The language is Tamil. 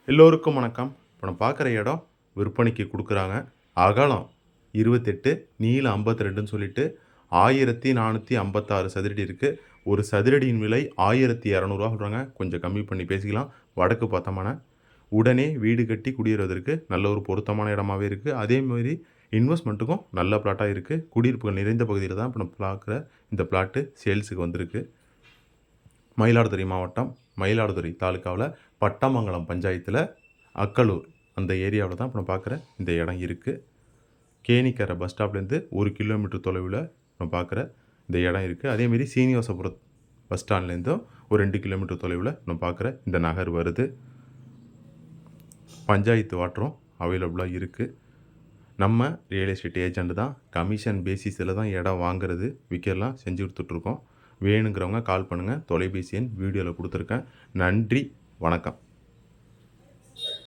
எல்லோருக்கும் வணக்கம். இப்போ நம்ம பார்க்குற இடம் விற்பனைக்கு குடுக்குறாங்க. அகலம் 28, நீளம் 52ன்னு சொல்லிட்டு 1456 சதுரடி இருக்கு. ஒரு சதுரடியின் விலை ரூ. 1200 சொல்றாங்க. கொஞ்சம் கம்மி பண்ணி பேசிக்கலாம். வடக்கு பார்த்தோமான, உடனே வீடு கட்டி குடியேறுவதற்கு நல்ல ஒரு பொருத்தமான இடமாவே இருக்கு. அதேமாரி இன்வெஸ்ட்மெண்ட்டுக்கும் நல்ல பிளாட்டா இருக்கு. குடியிருப்புகள் நிறைந்த பகுதியில தான் இப்போ நம்ம பார்க்குற இந்த பிளாட்டு சேல்ஸுக்கு வந்திருக்கு. மயிலாடுதுறை மாவட்டம், மயிலாடுதுறை தாலுக்காவுல பட்டமங்கலம் பஞ்சாயத்துல அக்கலூர் அந்த ஏரியாவுல தான் இப்போ நம்ம பார்க்குற இந்த இடம் இருக்கு. கேணிக்கரை பஸ் ஸ்டாப்லேருந்து 1 கிலோமீட்டர் தொலைவுல நம்ம பார்க்குற இந்த இடம் இருக்கு. அதேமாரி சீனிவாசபுரம் பஸ் ஸ்டாண்ட்லேருந்தும் ஒரு 2 கிலோமீட்டர் தொலைவுல நம்ம பார்க்குற இந்த நகர் வருது. பஞ்சாயத்து வாட்டரும் அவைலபிளா இருக்கு. நம்ம ரியல் எஸ்டேட் ஏஜெண்ட் தான். கமிஷன் பேசிஸில் தான் இடம் வாங்குறது, விற்கிறலாம் செஞ்சு கொடுத்துட்ருக்கோம். வேணுங்கிறவங்க கால் பண்ணுங்கள். தொலைபேசி எண் வீடியோவில் கொடுத்துருக்கேன். நன்றி, வணக்கம்.